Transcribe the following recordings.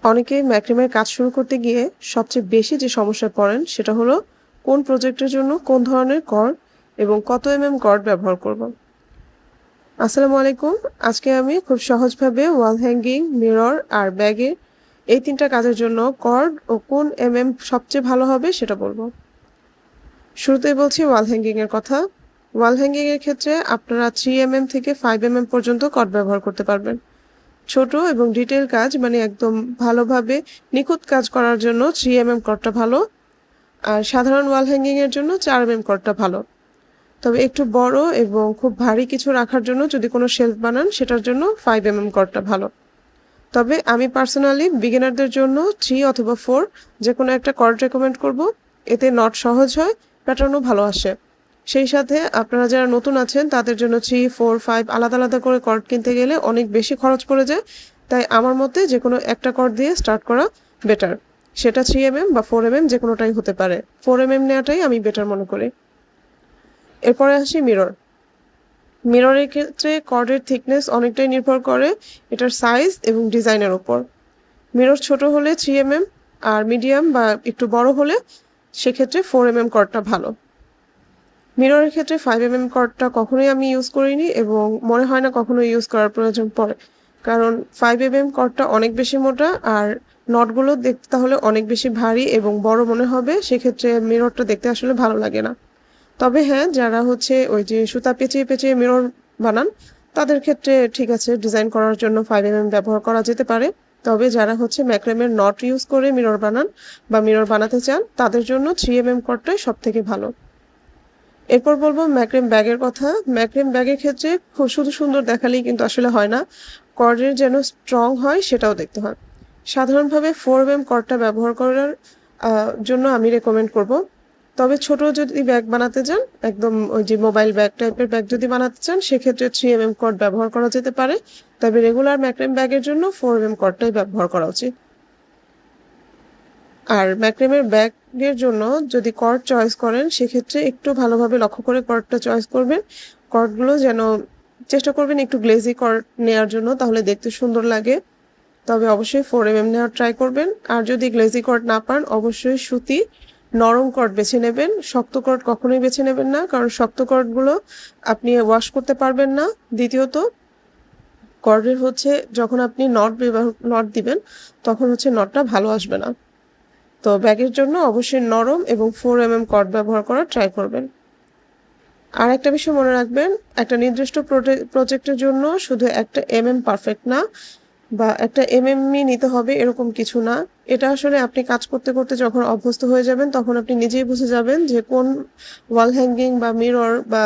অনেকেই ম্যাক্রোমের কাজ শুরু করতে গিয়ে সবচেয়ে বেশি যে সমস্যায় পড়েন সেটা হলো কোন প্রজেক্টের জন্য কোন ধরনের কর্ড এবং কত কর্ড ব্যবহার করব। আসসালামু আলাইকুম। আজকে আমি খুব সহজভাবে ওয়াল হ্যাঙ্গিং, মিরর আর ব্যাগের এই তিনটা কাজের জন্য কর্ড ও কোন সবচেয়ে ভালো হবে সেটা বলবো। শুরুতেই বলছি ওয়াল হ্যাঙ্গিংয়ের কথা। ওয়াল হ্যাঙ্গিংয়ের ক্ষেত্রে আপনারা 3 থেকে 5 পর্যন্ত কর্ড ব্যবহার করতে পারবেন। ছোট এবং ডিটেইল কাজ মানে একদম ভালোভাবে নিখুঁত কাজ করার জন্য 3 কর্ডটা ভালো, আর সাধারণ ওয়াল হ্যাঙ্গিংয়ের জন্য 4 কর্ডটা ভালো। তবে একটু বড় এবং খুব ভারী কিছু রাখার জন্য যদি কোনো শেলফ বানান সেটার জন্য 5 কর্ডটা ভালো। তবে আমি পার্সোনালি বিগিনারদের জন্য 3 অথবা 4 যে কোনো একটা কর্ড রেকমেন্ড করব। এতে নট সহজ হয়, প্যাটার্নও ভালো আসে। সেই সাথে আপনারা যারা নতুন আছেন তাদের জন্য 3, 4, 5 আলাদা আলাদা করে কর্ড কিনতে গেলে অনেক বেশি খরচ পড়ে যায়। তাই আমার মতে যে কোনো একটা কর্ড দিয়ে স্টার্ট করা বেটার। সেটা 3 বা 4 যে কোনোটাই হতে পারে। 4 নেওয়াটাই আমি বেটার মনে করি। এরপরে আসি মিরর। মিররের ক্ষেত্রে কর্ডের থিকনেস অনেকটাই নির্ভর করে এটার সাইজ এবং ডিজাইনের উপর। মিরর ছোট হলে 3 আর মিডিয়াম বা একটু বড় হলে সেক্ষেত্রে 4 কর্ডটা ভালো। মিররের ক্ষেত্রে 5 কর্ডটা কখনোই আমি ইউজ করিনি এবং মনে হয় না কখনো ইউজ করার প্রয়োজন পড়ে, কারণ 5 কর্ডটা অনেক বেশি মোটা আর নটগুলো দেখতে তাহলে অনেক বেশি ভারী এবং বড় মনে হবে। সেক্ষেত্রে মিররটা দেখতে আসলে ভালো লাগে না। তবে হ্যাঁ, যারা ওই যে সুতা পেঁচিয়ে পেঁচিয়ে মিরর বানান তাদের ক্ষেত্রে ঠিক আছে, ডিজাইন করার জন্য 5 ব্যবহার করা যেতে পারে। তবে যারা ম্যাক্রামের নট ইউজ করে মিরর বানান বা মিরর বানাতে চান তাদের জন্য 3 কর্ডটাই সব থেকে ভালো। এরপর বলবো ম্যাক্রেম ব্যাগের কথা। ম্যাক্রেম ব্যাগের ক্ষেত্রে খুব শুধু সুন্দর দেখালেই কিন্তু আসলে হয় না, কর্ডের যেন স্ট্রং হয় সেটাও দেখতে হয়। সাধারণভাবে 4 কর্ডটা ব্যবহার করার জন্য আমি রেকমেন্ড করব। তবে ছোট যদি ব্যাগ বানাতে চান, একদম ওই যে মোবাইল ব্যাগ টাইপের ব্যাগ যদি বানাতে চান সেক্ষেত্রে 3 কর্ড ব্যবহার করা যেতে পারে। তবে রেগুলার ম্যাক্রেম ব্যাগের জন্য 4 কর্ডটাই ব্যবহার করা উচিত। আর ম্যাক্রেমের ব্যাগের জন্য যদি কর্ড চয়েস করেন সেক্ষেত্রে একটু ভালোভাবে লক্ষ্য করে কর্ডটা চয়েস করবেন। কর্ডগুলো যেন চেষ্টা করবেন একটু গ্লেজি কর্ড নেওয়ার জন্য, তাহলে দেখতে সুন্দর লাগে। তবে অবশ্যই 4 নেওয়ার ট্রাই করবেন। আর যদি গ্লেজি কর্ড না পান অবশ্যই সুতি নরম কর্ড বেছে নেবেন। শক্ত কর্ড কখনোই বেছে নেবেন না, কারণ শক্ত কর্ডগুলো আপনি ওয়াশ করতে পারবেন না। দ্বিতীয়ত কর্ডের যখন আপনি নট দিবেন তখন নটটা ভালো আসবে না। তো ব্যাগের জন্য অবশ্যই নরম এবং 4 কর্ড ব্যবহার করার ট্রাই করবেন। আর একটা বিষয় মনে রাখবেন, একটা নির্দিষ্ট প্রজেক্টের জন্য শুধু একটা পারফেক্ট না বা একটা নিতে হবে এরকম কিছু না। এটা আসলে আপনি কাজ করতে করতে যখন অভ্যস্ত হয়ে যাবেন তখন আপনি নিজেই বুঝে যাবেন যে কোন ওয়াল হ্যাঙ্গিং বা মিরর বা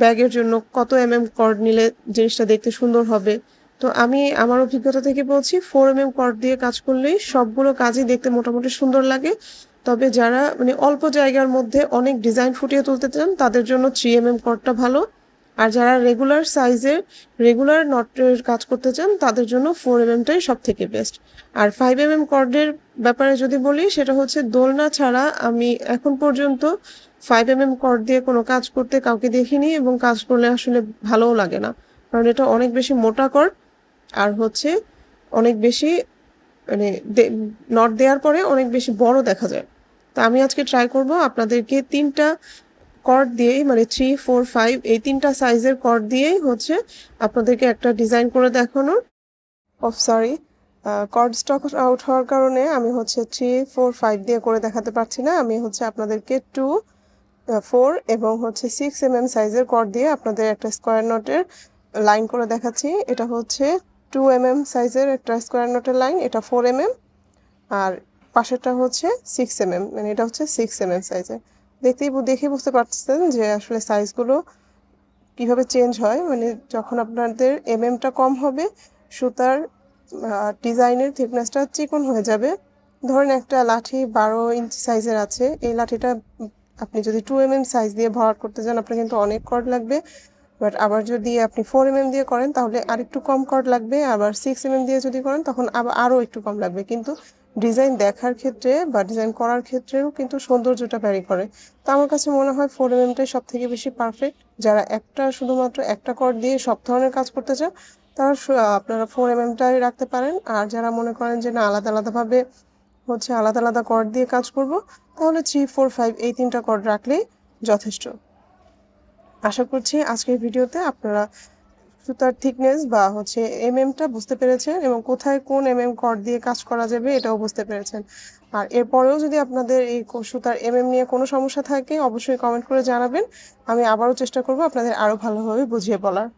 ব্যাগের জন্য কত কর্ড নিলে জিনিসটা দেখতে সুন্দর হবে। তো আমি আমার অভিজ্ঞতা থেকে বলছি 4 কর্ড দিয়ে কাজ করলেই সবগুলো কাজই দেখতে মোটামুটি সুন্দর লাগে। তবে যারা অল্প জায়গার মধ্যে অনেক ডিজাইন ফুটিয়ে তুলতে চান তাদের জন্য 3 কর্ডটা ভালো। আর যারা রেগুলার নটের কাজ করতে চান তাদের জন্য 4 টাই সব থেকে বেস্ট। আর 5 কর্ডের ব্যাপারে যদি বলি, সেটা দোলনা ছাড়া আমি এখন পর্যন্ত 5 কর্ড দিয়ে কোনো কাজ করতে কাউকে দেখিনি এবং কাজ করলে আসলে ভালোও লাগে না, কারণ এটা অনেক বেশি মোটা কর্ড আর অনেক বেশি মানে নট দেওয়ার পরে অনেক বেশি বড় দেখা যায়। তো আমি আজকে ট্রাই করব আপনাদেরকে 3টা কর্ড দিয়েই 3, 4, 5 এই 3টা সাইজের কর্ড দিয়েই আপনাদেরকে একটা ডিজাইন করে দেখানোর। সরি, কর্ড স্টক আউট হওয়ার কারণে আমি 3, 4, 5 দিয়ে করে দেখাতে পারছি না। আমি আপনাদেরকে 2, 4 এবং 6 সাইজের কর্ড দিয়ে আপনাদের একটা স্কোয়ার নটের লাইন করে দেখাচ্ছি। এটা 2 সাইজের একটা স্কোয়ার নটের লাইন, এটা 4 আর পাশেরটা 6 এটা 6 সাইজের। দেখে বুঝতে পারছেন যে আসলে সাইজগুলো কিভাবে চেঞ্জ হয়। যখন আপনাদের টা কম হবে সুতার ডিজাইনের থিকনেসটা চিকন হয়ে যাবে। ধরেন একটা লাঠি 12 ইঞ্চি সাইজের আছে, এই লাঠিটা আপনি যদি 2 সাইজ দিয়ে ভরাট করতে চান আপনার কিন্তু অনেক কর্ড লাগবে। বাট আবার যদি আপনি 4 দিয়ে করেন তাহলে আর একটু কম কর্ড লাগবে। আবার 6 দিয়ে যদি করেন তখন আরও একটু কম লাগবে। কিন্তু ডিজাইন দেখার ক্ষেত্রে বা ডিজাইন করার ক্ষেত্রেও কিন্তু সৌন্দর্যটা ভ্যারি করে। তো আমার কাছে মনে হয় 4 টাই সব থেকে বেশি পারফেক্ট। যারা শুধুমাত্র একটা কর্ড দিয়ে সব ধরনের কাজ করতে চান তারা আপনারা 4 mm টাই রাখতে পারেন। আর যারা মনে করেন যে না আলাদা আলাদাভাবে আলাদা আলাদা কর্ড দিয়ে কাজ করব, তাহলে 3, 4, 5 এই 3টা কর্ড রাখলেই যথেষ্ট। আশা করছি আজকের ভিডিওতে আপনারা সুতার থিকনেস বা টা বুঝতে পেরেছেন এবং কোথায় কোন কর্ড দিয়ে কাজ করা যাবে এটাও বুঝতে পেরেছেন। আর এরপরেও যদি আপনাদের এই সুতার নিয়ে কোনো সমস্যা থাকে অবশ্যই কমেন্ট করে জানাবেন। আমি আবারও চেষ্টা করব আপনাদের আরো ভালোভাবে বুঝিয়ে বলার।